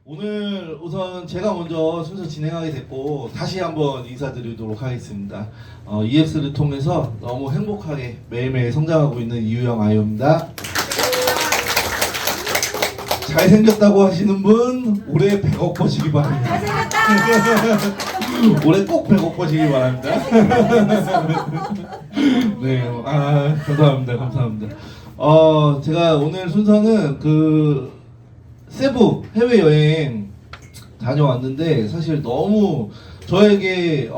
오늘 우선 제가 먼저 순서 진행하게 됐고 다시 한번 인사드리도록 하겠습니다. EX를 통해서 너무 행복하게 매일매일 성장하고 있는 이유영 아이오입니다. 잘생겼다고 하시는 분 올해 100억 버시기 바랍니다. 잘생겼다! 올해 꼭 100억 버시기 바랍니다. 네, 감사합니다. 감사합니다. 제가 오늘 순서는 세부 해외여행 다녀왔는데 사실 너무 저에게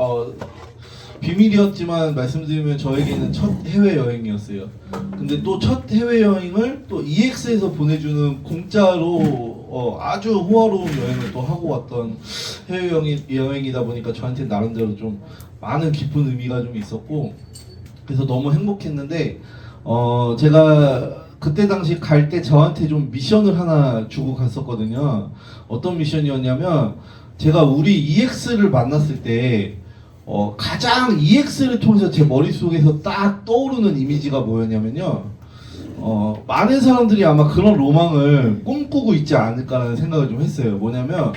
비밀이었지만 말씀드리면 저에게는 첫 해외여행이었어요. 근데 또 첫 해외여행을 또 EX에서 보내주는 공짜로 아주 호화로운 여행을 또 하고 왔던 해외여행이다 보니까 저한테 나름대로 좀 많은 깊은 의미가 좀 있었고 그래서 너무 행복했는데 제가 그때 당시 갈 때 저한테 좀 미션을 하나 주고 갔었거든요. 어떤 미션이었냐면 제가 우리 EX를 만났을 때 가장 EX를 통해서 제 머릿속에서 딱 떠오르는 이미지가 뭐였냐면요. 많은 사람들이 아마 그런 로망을 꿈꾸고 있지 않을까라는 생각을 좀 했어요. 뭐냐면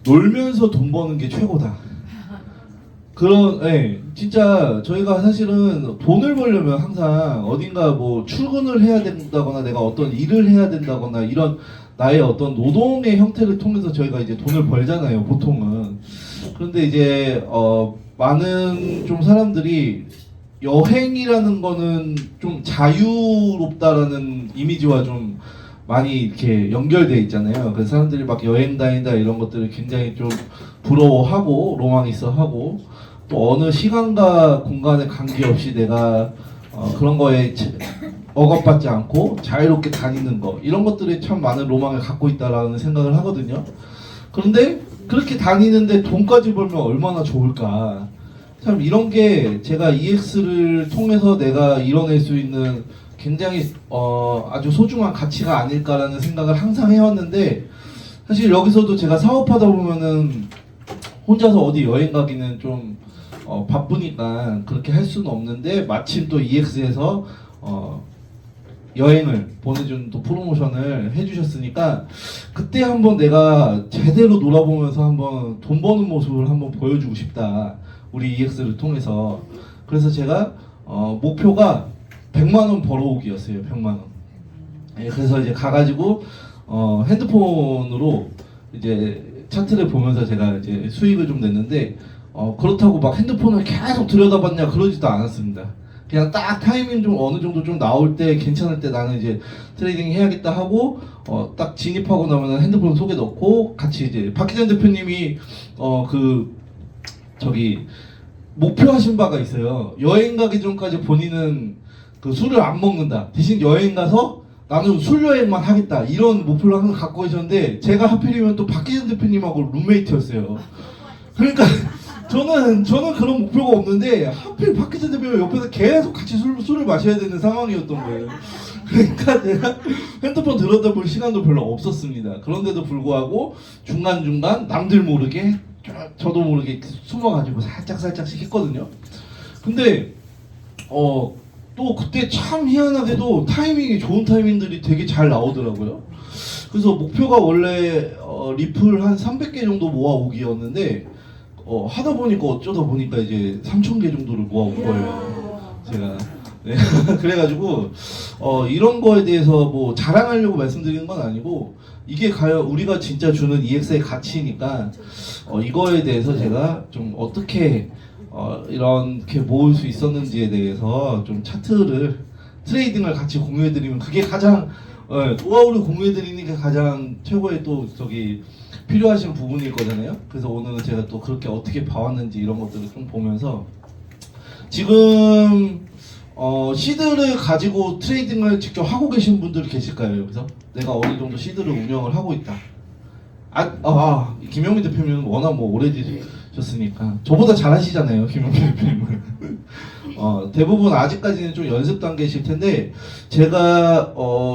놀면서 돈 버는 게 최고다. 진짜 저희가 사실은 돈을 벌려면 항상 어딘가 뭐 출근을 해야 된다거나 내가 어떤 일을 해야 된다거나 이런 나의 어떤 노동의 형태를 통해서 저희가 이제 돈을 벌잖아요, 보통은. 그런데 이제 많은 좀 사람들이 여행이라는 거는 좀 자유롭다라는 이미지와 좀 많이 이렇게 연결돼 있잖아요. 그래서 사람들이 막 여행 다닌다 이런 것들을 굉장히 좀 부러워하고 로망 있어 하고 또 어느 시간과 공간에 관계없이 내가 그런 거에 억압받지 않고 자유롭게 다니는 거 이런 것들이 참 많은 로망을 갖고 있다라는 생각을 하거든요. 그런데 그렇게 다니는데 돈까지 벌면 얼마나 좋을까. 참 이런 게 제가 EX를 통해서 내가 이뤄낼 수 있는 굉장히 아주 소중한 가치가 아닐까라는 생각을 항상 해왔는데 사실 여기서도 제가 사업하다 보면은 혼자서 어디 여행 가기는 좀 바쁘니까 그렇게 할 수는 없는데 마침 또 EX에서 여행을 보내준 또 프로모션을 해주셨으니까 그때 한번 내가 제대로 놀아보면서 한번 돈 버는 모습을 한번 보여주고 싶다. 우리 EX를 통해서. 그래서 제가 목표가 100만 원 벌어오기였어요. 100만 원. 예, 그래서 이제 가가지고 핸드폰으로 이제 차트를 보면서 제가 이제 수익을 좀 냈는데 그렇다고 막 핸드폰을 계속 들여다봤냐 그러지도 않았습니다. 그냥 딱 타이밍 좀 어느 정도 좀 나올 때 괜찮을 때 나는 이제 트레이딩 해야겠다 하고 딱 진입하고 나면 핸드폰 속에 넣고 같이 이제 박희전 대표님이 목표하신 바가 있어요. 여행 가기 전까지 본인은 그 술을 안 먹는다. 대신 여행 가서 나는 술 여행만 하겠다. 이런 목표를 항상 갖고 계셨는데 제가 하필이면 또 박희전 대표님하고 룸메이트였어요. 그러니까 저는 그런 목표가 없는데 하필 박희전 대표가 옆에서 계속 같이 술을 마셔야 되는 상황이었던 거예요. 그러니까 제가 핸드폰 들여다볼 시간도 별로 없었습니다. 그런데도 불구하고 중간중간 남들 모르게 저도 모르게 숨어가지고 살짝씩 했거든요. 근데 또 그때 참 희한하게도 타이밍이 좋은 타이밍들이 되게 잘 나오더라고요. 그래서 목표가 원래 리플 한 300개 정도 모아오기였는데 하다 보니까 어쩌다 보니까 이제 3,000개 정도를 모아온 거예요. 제가. 네. 그래가지고 이런 거에 대해서 뭐 자랑하려고 말씀드리는 건 아니고 이게 과연 우리가 진짜 주는 EX의 가치니까 이거에 대해서 제가 좀 어떻게 이렇게 모을 수 있었는지에 대해서 좀 트레이딩을 같이 공유해드리면 그게 가장 노하우를 공유해드리는 게 가장 최고의 또 필요하신 부분일 거잖아요. 그래서 오늘은 제가 또 그렇게 어떻게 봐왔는지 이런 것들을 좀 보면서 지금 시드를 가지고 트레이딩을 직접 하고 계신 분들이 계실까요? 여기서 내가 어느 정도 시드를 운영을 하고 있다. 김영민 대표님은 워낙 뭐 오래되셨으니까 저보다 잘하시잖아요, 김영민 대표님은. 대부분 아직까지는 좀 연습 단계이실 텐데 제가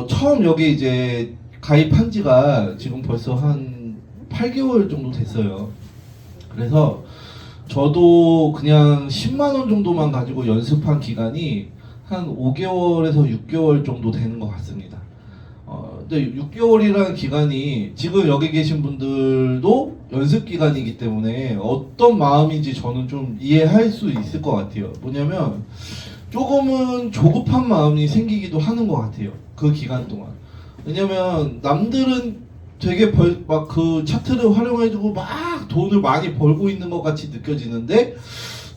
처음 여기 이제 가입한 지가 지금 벌써 한 8개월 정도 됐어요. 그래서 저도 그냥 10만 원 정도만 가지고 연습한 기간이 한 5개월에서 6개월 정도 되는 것 같습니다. 근데 6개월이라는 기간이 지금 여기 계신 분들도 연습 기간이기 때문에 어떤 마음인지 저는 좀 이해할 수 있을 것 같아요. 뭐냐면 조금은 조급한 마음이 생기기도 하는 것 같아요. 그 기간 동안. 왜냐면 남들은 되게 막 그 차트를 활용해주고 막 돈을 많이 벌고 있는 것 같이 느껴지는데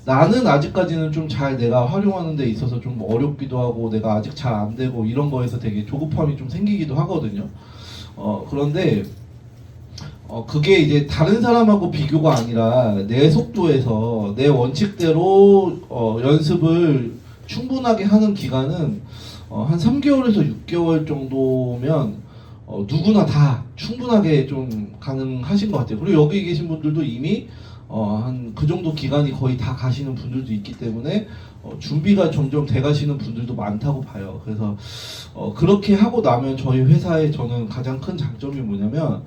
나는 아직까지는 좀 잘 내가 활용하는 데 있어서 좀 어렵기도 하고 내가 아직 잘 안 되고 이런 거에서 되게 조급함이 좀 생기기도 하거든요. 그런데 그게 이제 다른 사람하고 비교가 아니라 내 속도에서 내 원칙대로 연습을 충분하게 하는 기간은 한 3개월에서 6개월 정도면 누구나 다 충분하게 좀 가능하신 것 같아요. 그리고 여기 계신 분들도 이미 한 그 정도 기간이 거의 다 가시는 분들도 있기 때문에 준비가 점점 돼 가시는 분들도 많다고 봐요. 그래서 그렇게 하고 나면 저희 회사에 저는 가장 큰 장점이 뭐냐면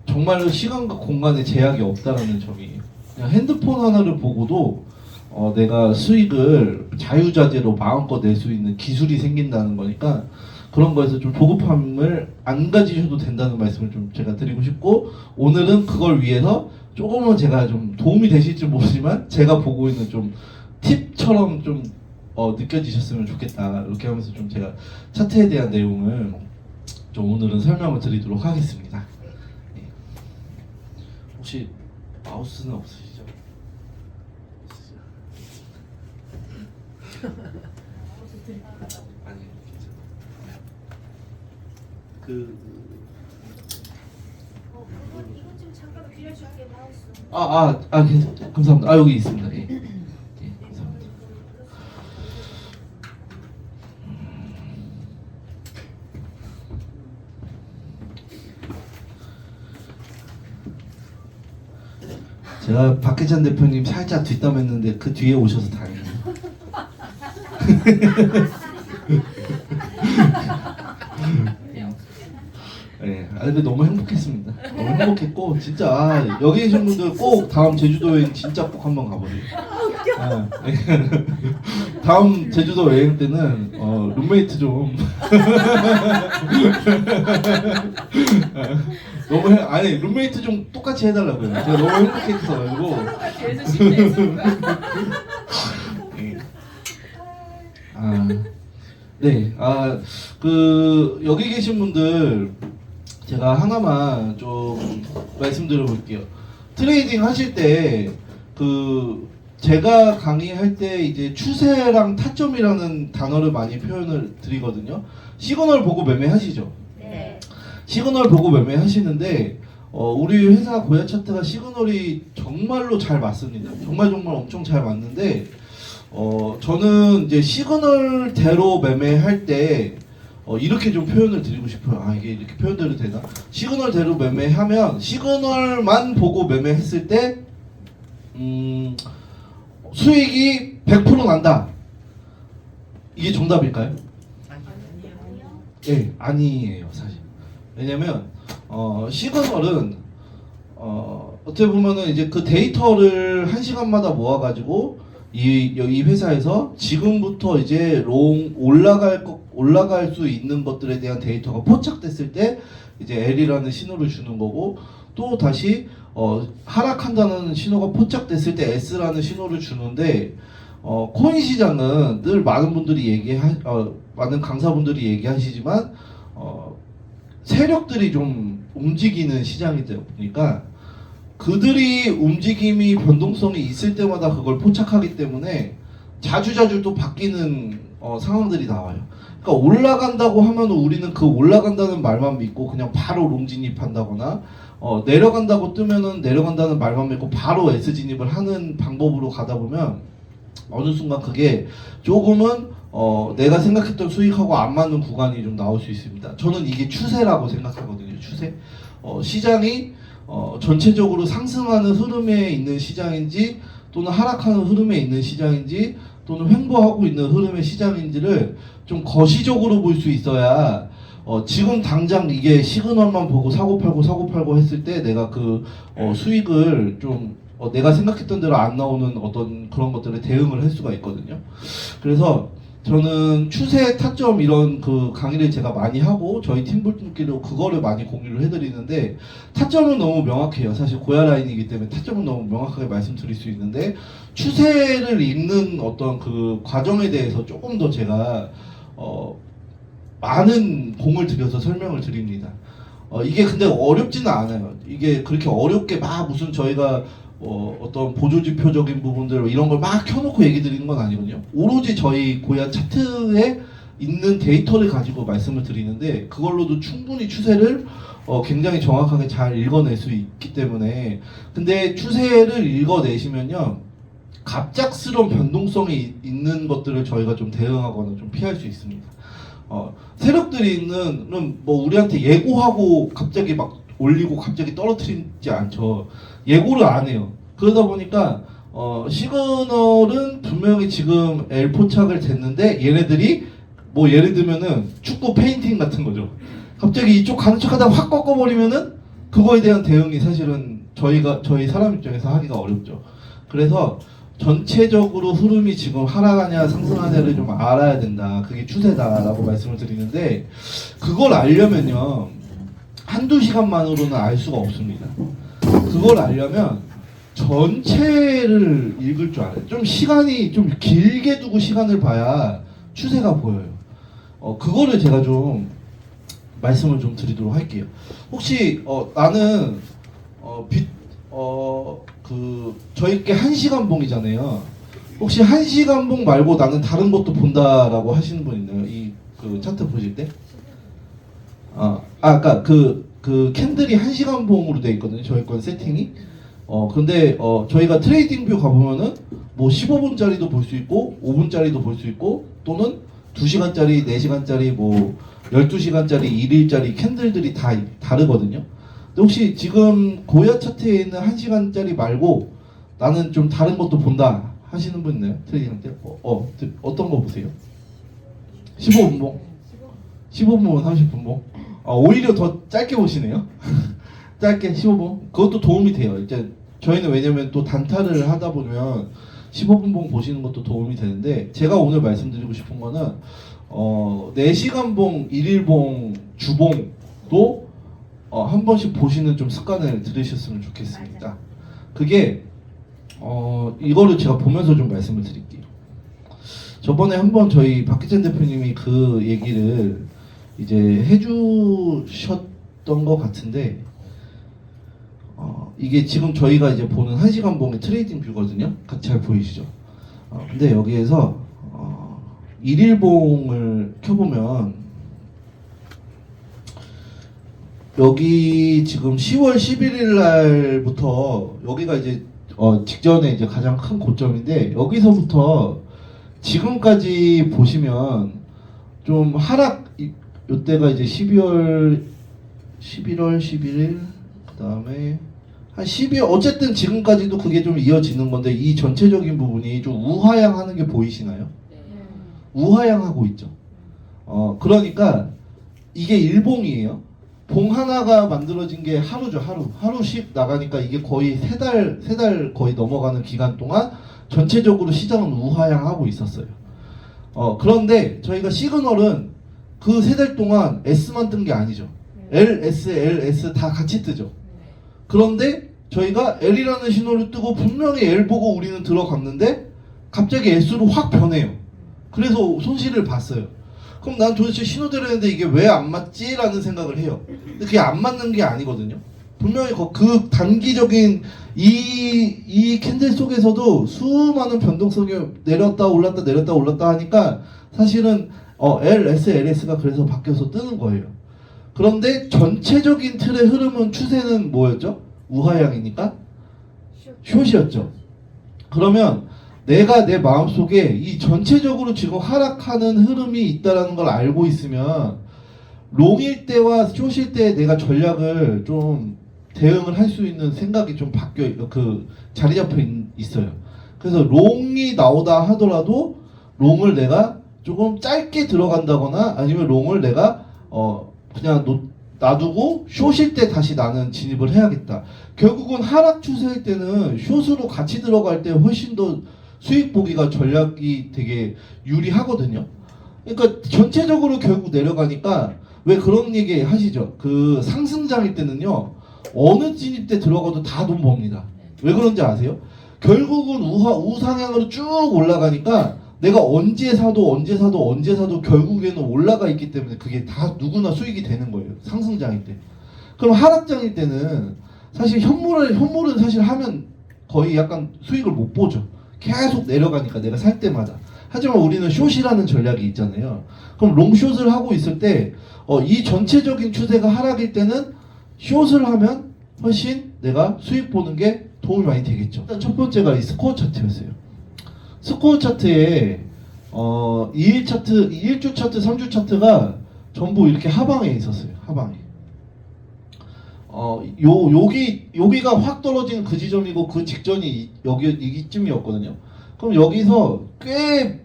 정말로 시간과 공간에 제약이 없다라는 점이에요. 그냥 핸드폰 하나를 보고도 내가 수익을 자유자재로 마음껏 낼 수 있는 기술이 생긴다는 거니까 그런 거에서 좀 조급함을 안 가지셔도 된다는 말씀을 좀 제가 드리고 싶고 오늘은 그걸 위해서 조금은 제가 좀 도움이 되실지 모르지만 제가 보고 있는 좀 팁처럼 좀 느껴지셨으면 좋겠다 이렇게 하면서 좀 제가 차트에 대한 내용을 좀 오늘은 설명을 드리도록 하겠습니다. 네. 혹시 마우스는 없으시죠? 아니 괜찮아요. 이거 좀 잠깐 빌려줄게 마우스. 감사합니다. 여기 있습니다. 예. 예, 감사합니다. 제가 박혜찬 대표님 살짝 뒷담했는데 그 뒤에 오셔서 다행이네요. 네, 근데 너무 행복했습니다. 너무 행복했고 진짜 여기 계신 분들 꼭 다음 제주도 여행 진짜 꼭 한번 가보세요. 다음 제주도 여행 때는 룸메이트 좀 아니 룸메이트 좀 똑같이 해달라고요. 제가 너무 행복했어가지고. 네, 여기 계신 분들 제가 하나만 좀 말씀드려 볼게요. 트레이딩 하실 때 제가 강의할 때 이제 추세랑 타점이라는 단어를 많이 표현을 드리거든요. 시그널 보고 매매하시죠? 네. 시그널 보고 매매하시는데 우리 회사 고야 차트가 시그널이 정말로 잘 맞습니다. 정말 엄청 잘 맞는데 저는 이제 시그널대로 매매할 때 이렇게 좀 표현을 드리고 싶어요. 이게 이렇게 표현대로 되나? 시그널대로 매매하면 시그널만 보고 매매했을 때 수익이 100% 난다. 이게 정답일까요? 아니요. 네, 아니에요 사실. 왜냐면 시그널은 어떻게 보면은 이제 그 데이터를 1시간마다 모아가지고 이 회사에서 지금부터 이제 올라갈 수 있는 것들에 대한 데이터가 포착됐을 때 이제 L이라는 신호를 주는 거고 또 다시 하락한다는 신호가 포착됐을 때 S라는 신호를 주는데 코인 시장은 늘 많은 분들이 많은 강사분들이 얘기하시지만 세력들이 좀 움직이는 시장이다 보니까 그들이 움직임이 변동성이 있을 때마다 그걸 포착하기 때문에 자주자주 또 바뀌는 상황들이 나와요. 그러니까 올라간다고 하면 우리는 그 올라간다는 말만 믿고 그냥 바로 롱 진입한다거나 내려간다고 뜨면은 내려간다는 말만 믿고 바로 S 진입을 하는 방법으로 가다 보면 어느 순간 그게 조금은 내가 생각했던 수익하고 안 맞는 구간이 좀 나올 수 있습니다. 저는 이게 추세라고 생각하거든요. 추세. 시장이 전체적으로 상승하는 흐름에 있는 시장인지 또는 하락하는 흐름에 있는 시장인지 또는 횡보하고 있는 흐름의 시장인지를 좀 거시적으로 볼 수 있어야 지금 당장 이게 시그널만 보고 사고 팔고 했을 때 내가 그 수익을 좀 내가 생각했던 대로 안 나오는 어떤 그런 것들에 대응을 할 수가 있거든요. 그래서 저는 추세 타점 이런 그 강의를 제가 많이 하고 저희 팀분들끼리 그거를 많이 공유를 해드리는데 타점은 너무 명확해요. 사실 고야 라인이기 때문에 타점은 너무 명확하게 말씀드릴 수 있는데 추세를 읽는 어떤 그 과정에 대해서 조금 더 제가 많은 공을 들여서 설명을 드립니다. 이게 근데 어렵지는 않아요. 이게 그렇게 어렵게 막 무슨 저희가 어떤 보조지표적인 부분들 이런 걸 막 켜놓고 얘기 드리는 건 아니거든요. 오로지 저희 고야 차트에 있는 데이터를 가지고 말씀을 드리는데 그걸로도 충분히 추세를 굉장히 정확하게 잘 읽어낼 수 있기 때문에 근데 추세를 읽어내시면요 갑작스러운 변동성이 있는 것들을 저희가 좀 대응하거나 좀 피할 수 있습니다. 세력들이 있는 뭐 우리한테 예고하고 갑자기 막 올리고 갑자기 떨어뜨리지 않죠. 예고를 안 해요. 그러다 보니까 시그널은 분명히 지금 L 포착을 됐는데 얘네들이 뭐 예를 들면은 축구 페인팅 같은 거죠. 갑자기 이쪽 가는 척하다가 확 꺾어버리면은 그거에 대한 대응이 사실은 저희 사람 입장에서 하기가 어렵죠. 그래서 전체적으로 흐름이 지금 하락하냐 상승하냐를 좀 알아야 된다. 그게 추세다라고 말씀을 드리는데 그걸 알려면요 한두 시간만으로는 알 수가 없습니다. 그걸 알려면 전체를 읽을 줄 알아요. 좀 시간이 좀 길게 두고 시간을 봐야 추세가 보여요. 그거를 제가 좀 말씀을 좀 드리도록 할게요. 혹시 나는 저희께 1시간 봉이잖아요. 혹시 1시간 봉 말고 나는 다른 것도 본다라고 하시는 분 있나요? 그 차트 보실 때? 아까 그 캔들이 1시간 봉으로 돼 있거든요. 저희 건 세팅이. 근데 저희가 트레이딩 뷰 가보면은 뭐 15분짜리도 볼 수 있고 5분짜리도 볼 수 있고 또는 2시간짜리, 4시간짜리, 뭐 12시간짜리, 1일짜리 캔들들이 다 다르거든요. 근데 혹시 지금 고야 차트에 있는 1시간짜리 말고 나는 좀 다른 것도 본다 하시는 분 있나요? 트레이딩 때? 어떤 거 보세요? 15분 봉? 15분, 30분 봉? 오히려 더 짧게 보시네요. 짧게 15분? 그것도 도움이 돼요. 이제 저희는 왜냐면 또 단타를 하다 보면 15분 봉 보시는 것도 도움이 되는데 제가 오늘 말씀드리고 싶은 거는 4시간 봉, 1일 봉, 주봉도 한 번씩 보시는 좀 습관을 들으셨으면 좋겠습니다. 그게 이거를 제가 보면서 좀 말씀을 드릴게요. 저번에 한번 저희 박기찬 대표님이 그 얘기를 이제 해주셨던 것 같은데 이게 지금 저희가 이제 보는 1시간 봉의 트레이딩 뷰거든요. 같이 잘 보이시죠? 근데 여기에서 1일 봉을 켜보면 여기 지금 10월 11일 날부터 여기가 이제 직전에 이제 가장 큰 고점인데 여기서부터 지금까지 보시면 좀 하락 이때가 이제 11월 11일 그 다음에 한 12월 어쨌든 지금까지도 그게 좀 이어지는 건데 이 전체적인 부분이 좀 우하향하는 게 보이시나요? 우하향하고 있죠. 그러니까 이게 일봉이에요. 봉 하나가 만들어진 게 하루죠. 하루씩 나가니까 이게 거의 세 달 거의 넘어가는 기간 동안 전체적으로 시장은 우하향하고 있었어요. 그런데 저희가 시그널은 그 세 달 동안 S만 뜬 게 아니죠. LS 다 같이 뜨죠. 그런데 저희가 L이라는 신호를 뜨고 분명히 L 보고 우리는 들어갔는데 갑자기 S로 확 변해요. 그래서 손실을 봤어요. 그럼 난 도대체 신호대로 했는데 이게 왜 안 맞지? 라는 생각을 해요. 근데 그게 안 맞는 게 아니거든요. 분명히 그 단기적인 이 캔들 속에서도 수많은 변동성이 내렸다 올랐다 내렸다 올랐다 하니까 사실은 LS, LS가 그래서 바뀌어서 뜨는 거예요. 그런데 전체적인 틀의 흐름은 추세는 뭐였죠? 우하향이니까 숏이었죠. 그러면 내가 내 마음속에 이 전체적으로 지금 하락하는 흐름이 있다는 걸 알고 있으면 롱일 때와 숏일 때 내가 전략을 좀 대응을 할 수 있는 생각이 좀 자리 잡혀 있어요. 그래서 롱이 나오다 하더라도 롱을 내가 조금 짧게 들어간다거나 아니면 롱을 내가 그냥 놔두고 숏일 때 다시 나는 진입을 해야겠다. 결국은 하락 추세일 때는 숏으로 같이 들어갈 때 훨씬 더 수익 보기가 전략이 되게 유리하거든요. 그러니까 전체적으로 결국 내려가니까 왜 그런 얘기 하시죠? 그 상승장일 때는요, 어느 진입 때 들어가도 다 돈 법니다. 왜 그런지 아세요? 결국은 우상향으로 쭉 올라가니까 내가 언제 사도 결국에는 올라가 있기 때문에 그게 다 누구나 수익이 되는 거예요. 상승장일 때. 그럼 하락장일 때는 사실 현물은 사실 하면 거의 약간 수익을 못 보죠. 계속 내려가니까 내가 살 때마다. 하지만 우리는 숏이라는 전략이 있잖아요. 그럼 롱숏을 하고 있을 때 이 전체적인 추세가 하락일 때는 숏을 하면 훨씬 내가 수익 보는 게 도움이 많이 되겠죠. 일단 첫 번째가 이 스코어 차트였어요. 스코어 차트에 2일 차트, 1주 차트, 3주 차트가 전부 이렇게 하방에 있었어요. 하방에. 여기가 확 떨어지는 그 지점이고 그 직전이 이쯤이었거든요. 그럼 여기서 꽤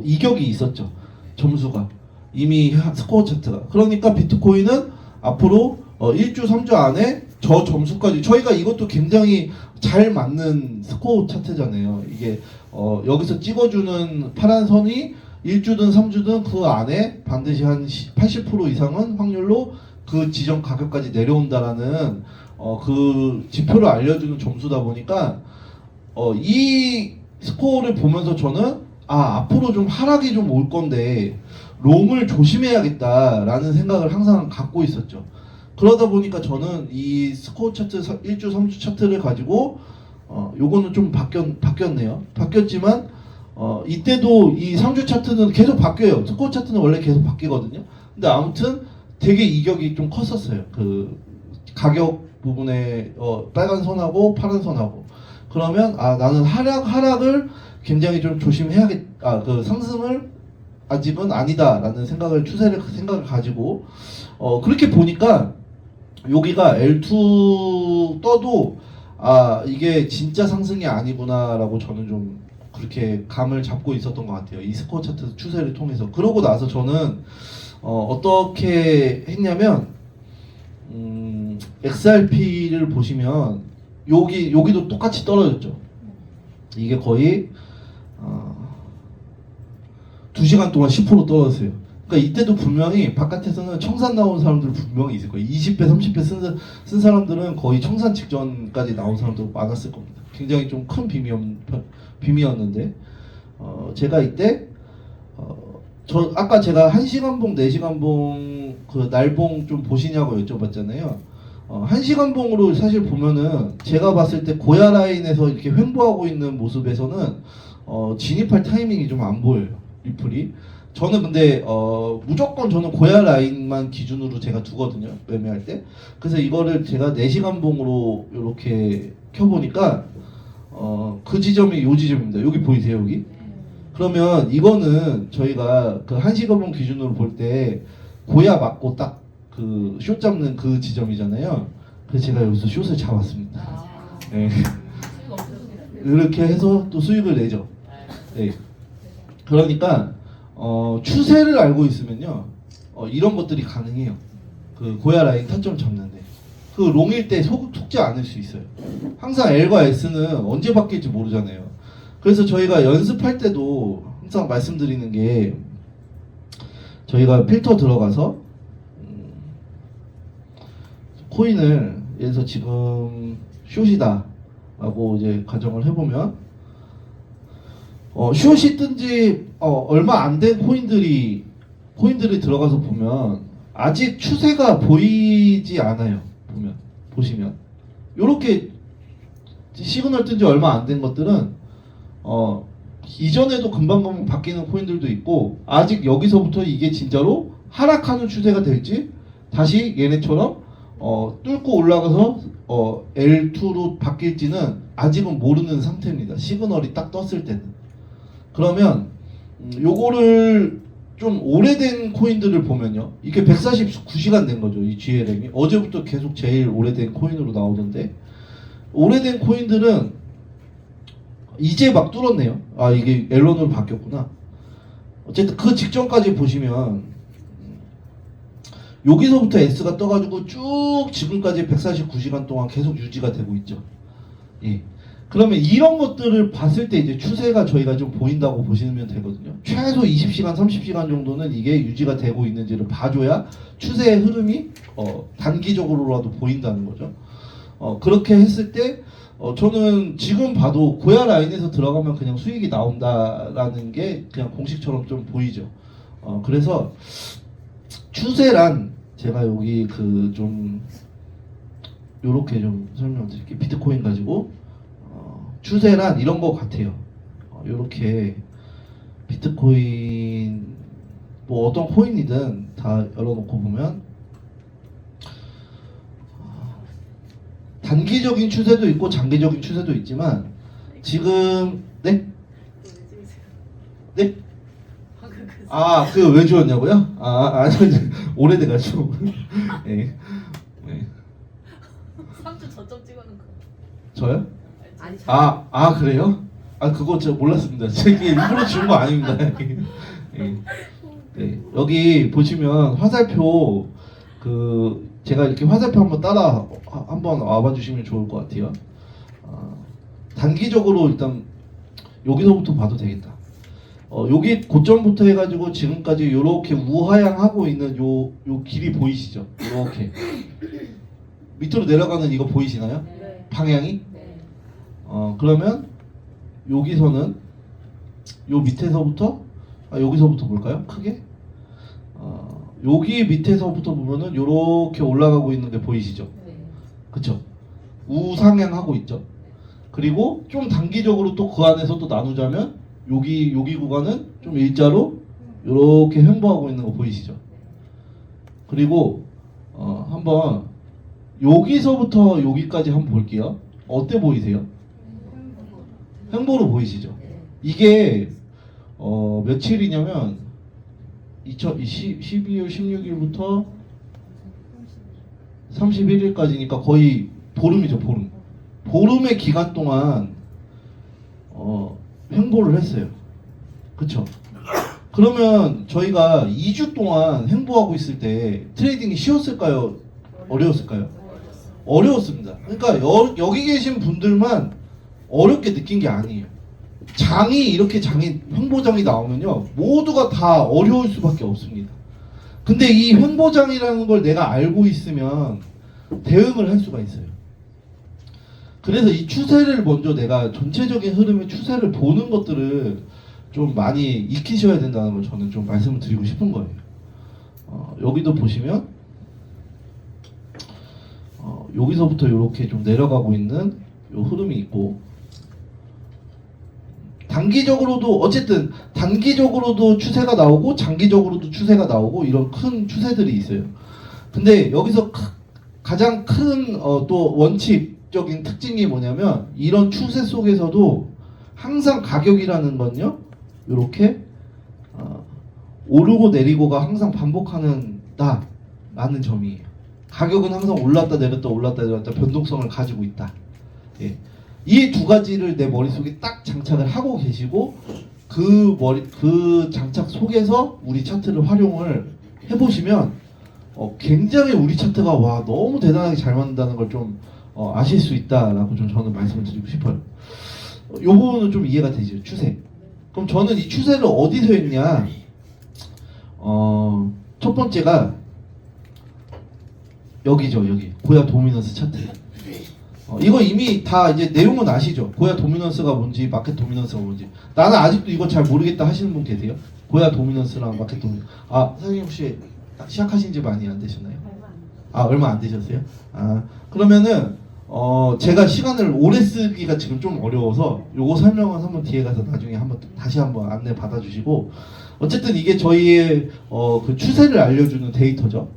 이격이 있었죠. 점수가 이미 스코어 차트가. 그러니까 비트코인은 앞으로 1주 3주 안에 저 점수까지 저희가 이것도 굉장히 잘 맞는 스코어 차트잖아요. 이게 여기서 찍어주는 파란 선이 1주든 3주든 그 안에 반드시 한 80% 이상은 확률로 그 지점 가격까지 내려온다라는 그 지표를 알려주는 점수다 보니까 이 스코어를 보면서 저는 앞으로 좀 하락이 좀 올 건데 롱을 조심해야겠다라는 생각을 항상 갖고 있었죠. 그러다 보니까 저는 이 스코어 차트 1주 3주 차트를 가지고 요거는 좀 바뀌었네요. 바뀌었지만 이때도 이 3주 차트는 계속 바뀌어요. 스코어 차트는 원래 계속 바뀌거든요. 근데 아무튼 되게 이격이 좀 컸었어요. 그 가격 부분에 빨간 선하고 파란 선하고. 그러면 나는 하락을 굉장히 좀 그 상승을 아직은 아니다라는 생각을 가지고 그렇게 보니까 여기가 L2 떠도 이게 진짜 상승이 아니구나라고 저는 좀 그렇게 감을 잡고 있었던 것 같아요. 이 스코어 차트 추세를 통해서. 그러고 나서 저는 어떻게 했냐면 XRP를 보시면 여기도 똑같이 떨어졌죠. 이게 거의 2시간 동안 10% 떨어졌어요. 그러니까 이때도 분명히 바깥에서는 청산 나온 사람들 분명히 있을 거예요. 20배, 30배 쓴 사람들은 거의 청산 직전까지 나온 사람도 많았을 겁니다. 굉장히 좀 큰 빔이었는데 제가 이때 아까 제가 1시간봉, 4시간봉 그 날봉 좀 보시냐고 여쭤봤잖아요. 1시간봉으로 사실 보면은 제가 봤을 때 고야 라인에서 이렇게 횡보하고 있는 모습에서는 진입할 타이밍이 좀 안 보여요. 리플이. 저는 근데 무조건 저는 고야 라인만 기준으로 제가 두거든요. 매매할 때. 그래서 이거를 제가 4시간봉으로 이렇게 켜보니까 그 지점이 요 지점입니다. 여기 보이세요? 여기? 그러면 이거는 저희가 그 1시간봉 기준으로 볼 때 고야 맞고 딱 그 숏 잡는 그 지점이잖아요. 그래서 제가 여기서 숏을 잡았습니다. 네. 이렇게 해서 또 수익을 내죠. 네. 그러니까 추세를 알고 있으면요 이런 것들이 가능해요. 그 고야 라인 타점 잡는데 그 롱일 때 속지 않을 수 있어요. 항상 L과 S는 언제 바뀔지 모르잖아요. 그래서 저희가 연습할 때도 항상 말씀드리는 게 저희가 필터 들어가서 코인을 예를 들어서 지금 숏이다 라고 이제 가정을 해보면 숏이 뜬지 얼마 안 된 코인들이 들어가서 보면 아직 추세가 보이지 않아요. 보시면 요렇게 시그널 뜬지 얼마 안 된 것들은 이전에도 금방 바뀌는 코인들도 있고 아직 여기서부터 이게 진짜로 하락하는 추세가 될지 다시 얘네처럼 뚫고 올라가서 L2로 바뀔지는 아직은 모르는 상태입니다. 시그널이 딱 떴을 때는. 그러면 요거를 좀 오래된 코인들을 보면요. 이게 149시간 된 거죠. 이 GLM이. 어제부터 계속 제일 오래된 코인으로 나오던데 오래된 코인들은 이제 막 뚫었네요. 이게 L1으로 바뀌었구나. 어쨌든 그 직전까지 보시면 여기서부터 S가 떠가지고 쭉 지금까지 149시간 동안 계속 유지가 되고 있죠. 예. 그러면 이런 것들을 봤을 때 이제 추세가 저희가 좀 보인다고 보시면 되거든요. 최소 20시간, 30시간 정도는 이게 유지가 되고 있는지를 봐줘야 추세의 흐름이 단기적으로라도 보인다는 거죠. 그렇게 했을 때 저는 지금 봐도 고야 라인에서 들어가면 그냥 수익이 나온다라는 게 그냥 공식처럼 좀 보이죠. 그래서 추세란 제가 여기 그 좀 요렇게 좀 설명드릴게요. 비트코인 가지고 추세란 이런 거 같아요. 요렇게 비트코인 뭐 어떤 코인이든 다 열어놓고 보면 단기적인 추세도 있고 장기적인 추세도 있지만 지금 네? 네? 아, 그 왜 주었냐고요? 오래돼가지고. 네. 네. 3주 저점 찍어놓은 거. 저요? 아니 그래요? 그거 제가 몰랐습니다. 제가 일부러 지운 거 아닙니다. 네. 네. 여기 보시면 화살표 제가 이렇게 화살표 한번 따라 한번 와봐 주시면 좋을 것 같아요. 단기적으로 일단 여기서부터 봐도 되겠다. 여기 고점부터 해가지고 지금까지 이렇게 우하향하고 있는 요 길이 보이시죠? 이렇게 밑으로 내려가는 이거 보이시나요? 네. 방향이? 네. 그러면 여기서는 요 밑에서부터 여기서부터 볼까요? 크게? 여기 밑에서부터 보면은 요렇게 올라가고 있는 게 보이시죠? 네. 그쵸? 우상향하고 있죠? 그리고 좀 단기적으로 또 그 안에서 또 나누자면 여기 구간은 좀 일자로 요렇게 횡보하고 있는 거 보이시죠? 그리고 한번 여기서부터 여기까지 한번 볼게요. 어때 보이세요? 횡보로 보이시죠? 이게 며칠이냐면 12월 16일부터 31일까지니까 거의 보름이죠, 보름. 보름의 기간 동안 횡보를 했어요. 그쵸? 그러면 저희가 2주 동안 횡보하고 있을 때 트레이딩이 쉬웠을까요? 어려웠을까요? 어려웠습니다. 그러니까 여기 계신 분들만 어렵게 느낀 게 아니에요. 이렇게 횡보장이 나오면요, 모두가 다 어려울 수밖에 없습니다. 근데 이 횡보장이라는 걸 내가 알고 있으면 대응을 할 수가 있어요. 그래서 이 추세를 먼저 내가 전체적인 흐름의 추세를 보는 것들을 좀 많이 익히셔야 된다는 걸 저는 좀 말씀을 드리고 싶은 거예요. 여기도 보시면 여기서부터 이렇게 좀 내려가고 있는 요 흐름이 있고, 단기적으로도 어쨌든 단기적으로도 추세가 나오고 장기적으로도 추세가 나오고 이런 큰 추세들이 있어요. 근데 여기서 가장 큰 또 원칙적인 특징이 뭐냐면, 이런 추세 속에서도 항상 가격이라는 건요, 이렇게 오르고 내리고가 항상 반복하는다 라는 점이에요. 가격은 항상 올랐다 내렸다 올랐다 내렸다 변동성을 가지고 있다. 예. 이 두 가지를 내 머릿속에 딱 장착을 하고 계시고, 그 장착 속에서 우리 차트를 활용을 해보시면 굉장히 우리 차트가 너무 대단하게 잘 맞는다는 걸 좀 아실 수 있다라고 좀 저는 말씀을 드리고 싶어요. 이 부분은 좀 이해가 되죠, 추세. 그럼 저는 이 추세를 어디서 했냐? 첫 번째가 여기죠, 여기 고야 도미넌스 차트. 이거 이미 다 이제 내용은 아시죠? 고야 도미넌스가 뭔지, 마켓 도미넌스가 뭔지. 나는 아직도 이거 잘 모르겠다 하시는 분 계세요? 고야 도미넌스랑 마켓 도미넌스. 선생님 혹시 시작하신 지 많이 안 되셨나요? 얼마 안 되셨어요? 그러면은 제가 시간을 오래 쓰기가 지금 좀 어려워서 요거 설명은 한번 뒤에 가서 나중에 다시 한번 안내 받아주시고, 어쨌든 이게 저희의 그 추세를 알려주는 데이터죠.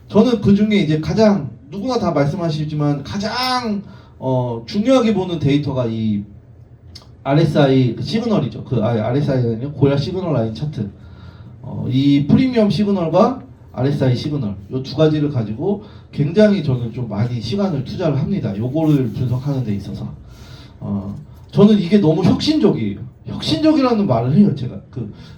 저는 그 중에 이제 가장 누구나 다 말씀하시지만 가장 중요하게 보는 데이터가 이 RSI 시그널이죠. RSI가 아니라 고야 시그널 라인 차트. 이 프리미엄 시그널과 RSI 시그널, 이 두 가지를 가지고 굉장히 저는 좀 많이 시간을 투자를 합니다. 요거를 분석하는 데 있어서. 저는 이게 너무 혁신적이에요. 혁신적이라는 말을 해요, 제가.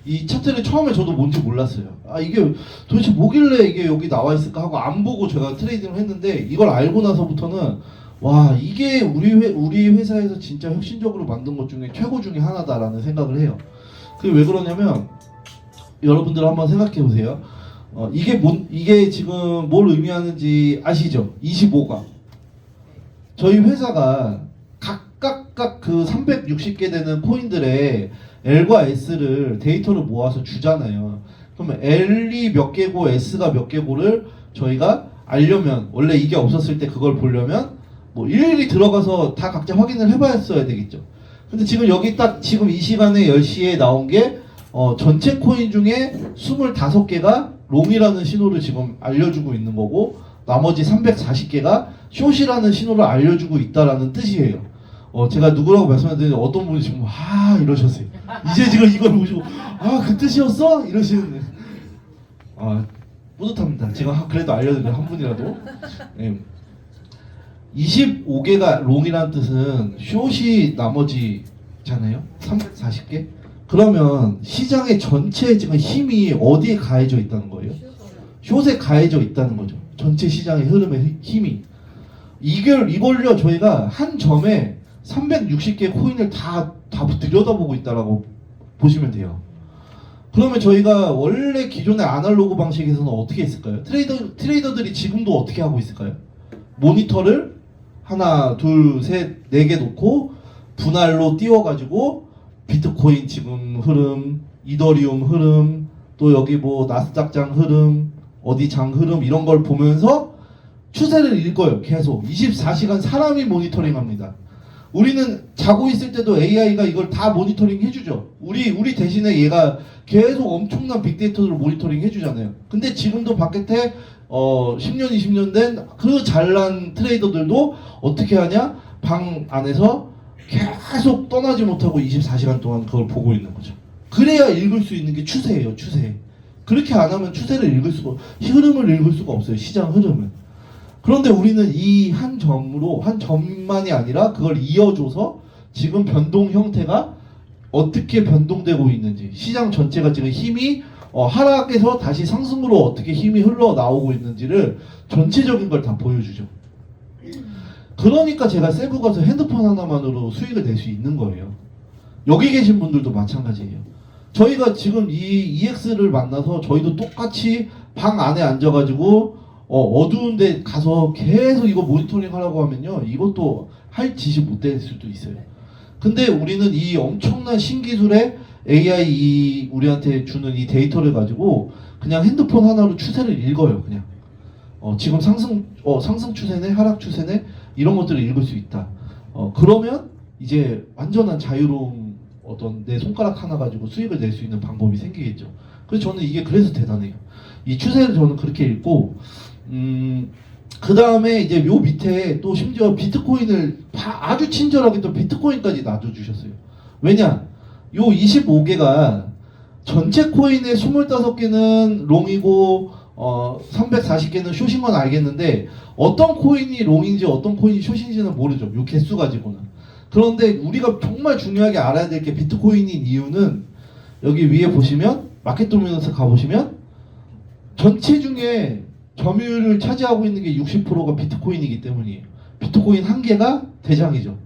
이 차트를 처음에 저도 뭔지 몰랐어요. 이게 도대체 뭐길래 이게 여기 나와 있을까 하고 안 보고 제가 트레이딩을 했는데, 이걸 알고 나서부터는 와 이게 우리 회사에서 진짜 혁신적으로 만든 것 중에 최고 중에 하나다라는 생각을 해요. 그게 왜 그러냐면 여러분들 한번 생각해 보세요. 이게 지금 뭘 의미하는지 아시죠? 25가 저희 회사가 각각 그 360개 되는 코인들의 L과 S를 데이터를 모아서 주잖아요. 그러면 L이 몇 개고 S가 몇 개고를 저희가 알려면 원래 이게 없었을 때 그걸 보려면 뭐 일일이 들어가서 다 각자 확인을 해봐야 되겠죠. 근데 지금 여기 딱 지금 이 시간에 10시에 나온 게 전체 코인 중에 25개가 롱이라는 신호를 지금 알려주고 있는 거고 나머지 340개가 숏이라는 신호를 알려주고 있다라는 뜻이에요. 제가 누구라고 말씀드렸는데 어떤 분이 지금 이러셨어요. 이제 지금 이걸 보시고 그 뜻이었어? 이러시는데 뿌듯합니다. 제가 그래도 알려드려요. 한 분이라도. 네. 25개가 롱이라는 뜻은 숏이 나머지잖아요. 340개. 그러면 시장의 전체 지금 힘이 어디에 가해져 있다는 거예요? 숏에 가해져 있다는 거죠. 전체 시장의 흐름의 힘이. 이걸요 저희가 한 점에 360개 코인을 다 들여다보고 있다라고 보시면 돼요. 그러면 저희가 원래 기존의 아날로그 방식에서는 어떻게 했을까요? 트레이더들이 지금도 어떻게 하고 있을까요? 모니터를 하나, 둘, 셋, 네 개 놓고 분할로 띄워가지고 비트코인 지금 흐름, 이더리움 흐름, 또 여기 뭐 나스닥장 흐름, 어디 장 흐름 이런 걸 보면서 추세를 읽어요. 계속 24시간 사람이 모니터링합니다. 우리는 자고 있을 때도 AI가 이걸 다 모니터링 해주죠. 우리 대신에 얘가 계속 엄청난 빅데이터를 모니터링 해주잖아요. 근데 지금도 바깥에 10년, 20년 된 그 잘난 트레이더들도 어떻게 하냐? 방 안에서 계속 떠나지 못하고 24시간 동안 그걸 보고 있는 거죠. 그래야 읽을 수 있는 게 추세예요, 추세. 그렇게 안 하면 추세를 흐름을 읽을 수가 없어요, 시장 흐름은. 그런데 우리는 이 한 점만이 아니라 그걸 이어줘서 지금 변동 형태가 어떻게 변동되고 있는지, 시장 전체가 지금 힘이 하락에서 다시 상승으로 어떻게 힘이 흘러나오고 있는지를 전체적인 걸 다 보여주죠. 그러니까 제가 세부 가서 핸드폰 하나만으로 수익을 낼 수 있는 거예요. 여기 계신 분들도 마찬가지예요. 저희가 지금 이 EX를 만나서 저희도 똑같이 방 안에 앉아가지고 어두운 데 가서 계속 이거 모니터링 하라고 하면요, 이것도 할 짓이 못 될 수도 있어요. 근데 우리는 이 엄청난 신기술의 AI 우리한테 주는 이 데이터를 가지고 그냥 핸드폰 하나로 추세를 읽어요. 그냥 지금 상승 추세네, 하락 추세네, 이런 것들을 읽을 수 있다. 그러면 이제 완전한 자유로운 어떤 내 손가락 하나 가지고 수익을 낼 수 있는 방법이 생기겠죠. 그래서 저는 이게 그래서 대단해요. 이 추세를 저는 그렇게 읽고, 그 다음에 이제 요 밑에 또 심지어 비트코인을 아주 친절하게 또 비트코인까지 놔둬주셨어요. 왜냐? 요 25개가 전체 코인의 25개는 롱이고 340개는 숏인 건 알겠는데 어떤 코인이 롱인지 어떤 코인이 숏인지는 모르죠. 요 개수 가지고는. 그런데 우리가 정말 중요하게 알아야 될 게 비트코인인 이유는 여기 위에 보시면 마켓 도미넌스 가보시면 전체 중에 점유율을 차지하고 있는 게 60%가 비트코인이기 때문이에요. 비트코인 한 개가 대장이죠.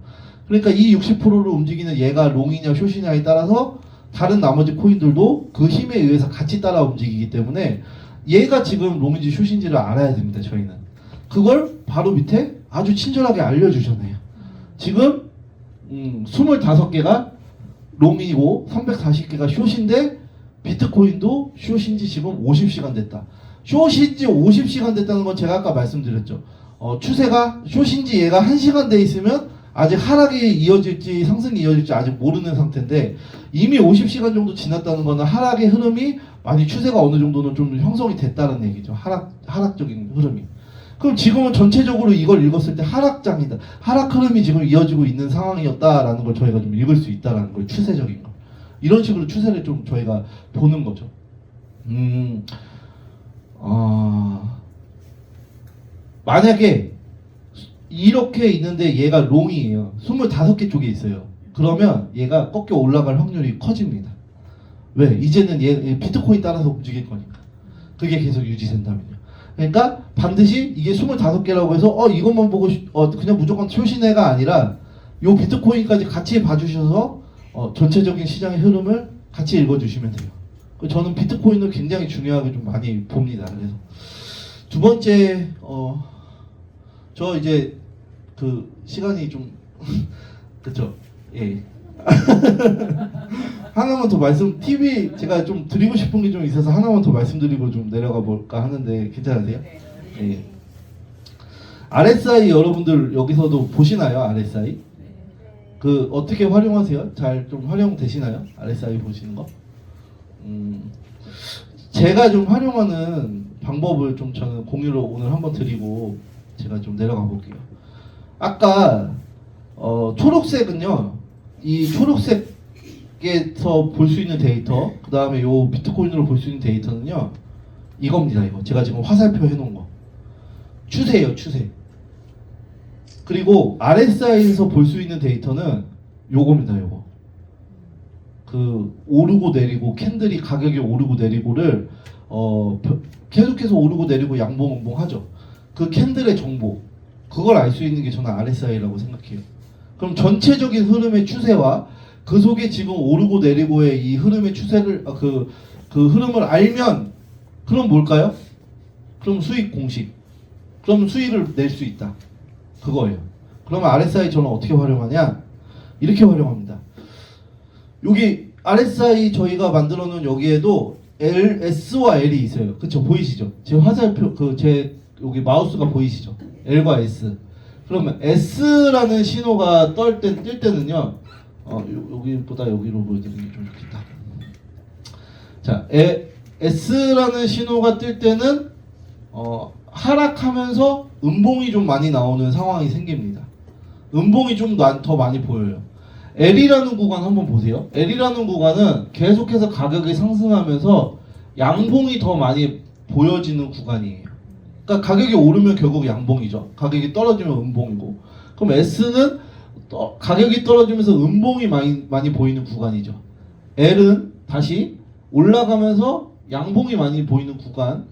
그러니까 이 60%를 움직이는 얘가 롱이냐 숏이냐에 따라서 다른 나머지 코인들도 그 힘에 의해서 같이 따라 움직이기 때문에 얘가 지금 롱인지 숏인지를 알아야 됩니다. 저희는 그걸 바로 밑에 아주 친절하게 알려주잖아요. 지금 25개가 롱이고 340개가 숏인데 비트코인도 숏인지 지금 50시간 됐다. 숏인지 50시간 됐다는 건 제가 아까 말씀드렸죠. 추세가 숏인지 얘가 1시간 돼 있으면 아직 하락이 이어질지 상승이 이어질지 아직 모르는 상태인데 이미 50시간 정도 지났다는 거는 하락의 흐름이 많이 추세가 어느 정도는 좀 형성이 됐다는 얘기죠. 하락적인 흐름이. 그럼 지금은 전체적으로 이걸 읽었을 때 하락장이다. 하락 흐름이 지금 이어지고 있는 상황이었다라는 걸 저희가 좀 읽을 수 있다라는 거예요. 추세적인 거. 이런 식으로 추세를 좀 저희가 보는 거죠. 만약에 이렇게 있는데 얘가 롱이에요. 25개 쪽에 있어요. 그러면 얘가 꺾여 올라갈 확률이 커집니다. 왜? 이제는 얘 비트코인 따라서 움직일 거니까. 그게 계속 유지된다면요. 그러니까 반드시 이게 25개라고 해서 이것만 보고 그냥 무조건 쇼시네가 아니라 요 비트코인까지 같이 봐주셔서 전체적인 시장의 흐름을 같이 읽어주시면 돼요. 저는 비트코인을 굉장히 중요하게 좀 많이 봅니다. 그래서 두 번째 저 이제 그 시간이 좀 그쵸? 예. 하나만 더 TV 제가 좀 드리고 싶은 게 좀 있어서 하나만 더 말씀드리고 좀 내려가 볼까 하는데 괜찮으세요? 예. RSI 여러분들 여기서도 보시나요? RSI? 그 어떻게 활용하세요? 잘 좀 활용되시나요? RSI 보시는 거? 제가 좀 활용하는 방법을 좀 저는 공유를 오늘 한번 드리고 제가 좀 내려가 볼게요. 아까 초록색은요, 이 초록색에서 볼 수 있는 데이터, 그 다음에 요 비트코인으로 볼 수 있는 데이터는요, 이겁니다. 이거 제가 지금 화살표 해놓은 거 추세예요, 추세. 그리고 RSI에서 볼 수 있는 데이터는 요겁니다, 요거. 그 오르고 내리고 캔들이 가격이 오르고 내리고를 계속해서 오르고 내리고 양봉 음봉 하죠. 그 캔들의 정보, 그걸 알 수 있는 게 저는 RSI라고 생각해요. 그럼 전체적인 흐름의 추세와 그 속에 지금 오르고 내리고의 이 흐름의 추세를 그 흐름을 알면 그럼 뭘까요? 그럼 수익 공식. 그럼 수익을 낼 수 있다. 그거예요. 그러면 RSI 저는 어떻게 활용하냐? 이렇게 활용합니다. 여기 RSI 저희가 만들어 놓은 여기에도 S와 L이 있어요. 그쵸? 보이시죠? 제 화살표 제 여기 마우스가 보이시죠? L과 S. 그러면 S라는 신호가 뜰 때는요. 여기보다 여기로 보여드리는 게 좀 좋겠다. 자, S라는 신호가 뜰 때는 하락하면서 음봉이 좀 많이 나오는 상황이 생깁니다. 음봉이 좀 더 많이 보여요. L이라는 구간 한번 보세요. L이라는 구간은 계속해서 가격이 상승하면서 양봉이 더 많이 보여지는 구간이에요. 그러니까 가격이 오르면 결국 양봉이죠. 가격이 떨어지면 음봉이고. 그럼 S는 가격이 떨어지면서 음봉이 많이 보이는 구간이죠. L은 다시 올라가면서 양봉이 많이 보이는 구간.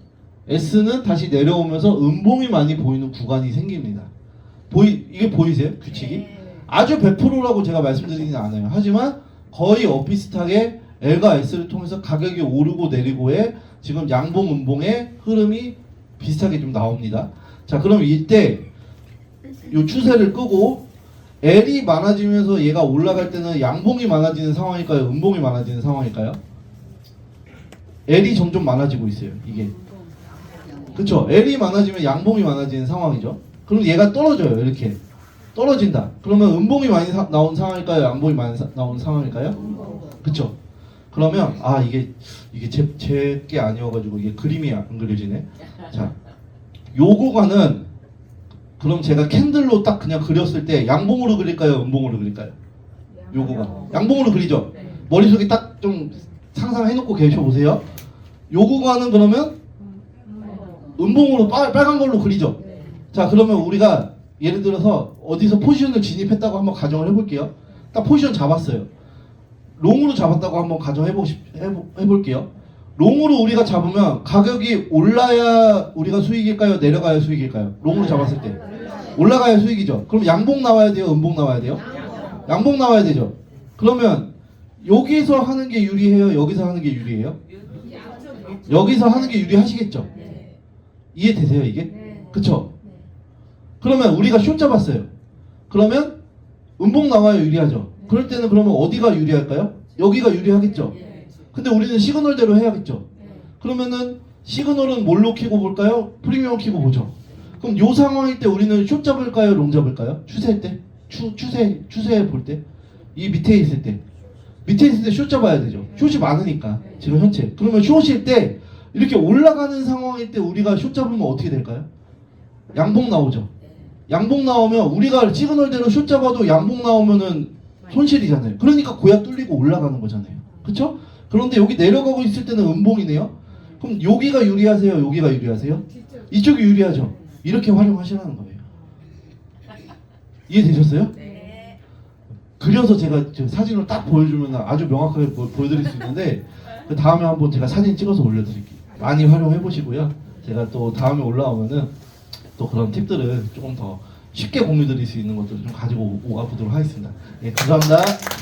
S는 다시 내려오면서 음봉이 많이 보이는 구간이 생깁니다. 이게 보이세요? 규칙이? 아주 100%라고 제가 말씀드리진 않아요. 하지만 거의 비슷하게 L과 S를 통해서 가격이 오르고 내리고의 지금 양봉 음봉의 흐름이 비슷하게 좀 나옵니다. 자, 그럼 이때 이 추세를 끄고 L이 많아지면서 얘가 올라갈 때는 양봉이 많아지는 상황일까요? 음봉이 많아지는 상황일까요? L이 점점 많아지고 있어요. 이게. 그쵸? L이 많아지면 양봉이 많아지는 상황이죠. 그럼 얘가 떨어져요. 이렇게. 떨어진다. 그러면 음봉이 많이 나온 상황일까요? 양봉이 많이 나온 상황일까요? 그쵸? 그러면 이게 제 게 아니어가지고 이게 그림이 안 그려지네. 자, 요 구간은 그럼 제가 캔들로 딱 그냥 그렸을 때 양봉으로 그릴까요? 음봉으로 그릴까요? 요 구간. 양봉으로 그리죠? 머릿속에 딱 좀 상상해놓고 계셔보세요. 요 구간은 그러면 음봉으로 빨간 걸로 그리죠? 자, 그러면 우리가 예를 들어서 어디서 포지션을 진입했다고 한번 가정을 해볼게요. 딱 포지션 잡았어요. 롱으로 잡았다고 한번 해볼게요. 롱으로 우리가 잡으면 가격이 올라야 우리가 수익일까요? 내려가야 수익일까요? 롱으로 잡았을 때 올라가야 수익이죠. 그럼 양봉 나와야 돼요? 음봉 나와야 돼요? 양봉 나와야 되죠. 그러면 여기서 하는 게 유리해요? 여기서 하는 게 유리해요? 여기서 하는 게 유리하시겠죠? 이해되세요 이게? 그쵸? 그러면 우리가 숏 잡았어요. 그러면 음봉 나와야 유리하죠. 그럴 때는 그러면 어디가 유리할까요? 여기가 유리하겠죠. 근데 우리는 시그널대로 해야겠죠. 그러면은 시그널은 뭘로 키고 볼까요? 프리미엄 키고 보죠. 그럼 요 상황일 때 우리는 숏 잡을까요? 롱 잡을까요? 추세일 때? 추세 볼 때? 이 밑에 있을 때 숏 잡아야 되죠. 숏이 많으니까 지금 현재. 그러면 숏일 때 이렇게 올라가는 상황일 때 우리가 숏 잡으면 어떻게 될까요? 양봉 나오죠. 양봉 나오면 우리가 시그널대로 숏 잡아도 양봉 나오면은 손실이잖아요. 그러니까 고야 뚫리고 올라가는 거잖아요. 그렇죠? 그런데 여기 내려가고 있을 때는 음봉이네요. 그럼 여기가 유리하세요? 여기가 유리하세요? 이쪽이 유리하죠. 이렇게 활용하시라는 거예요. 이해되셨어요? 네. 그려서 제가 사진으로 딱 보여주면 아주 명확하게 보여드릴 수 있는데 그 다음에 한번 제가 사진 찍어서 올려드릴게요. 많이 활용해 보시고요. 제가 또 다음에 올라오면은 또 그런 팁들을 조금 더 쉽게 공유 드릴 수 있는 것들을 좀 가지고 와보도록 하겠습니다. 예, 감사합니다.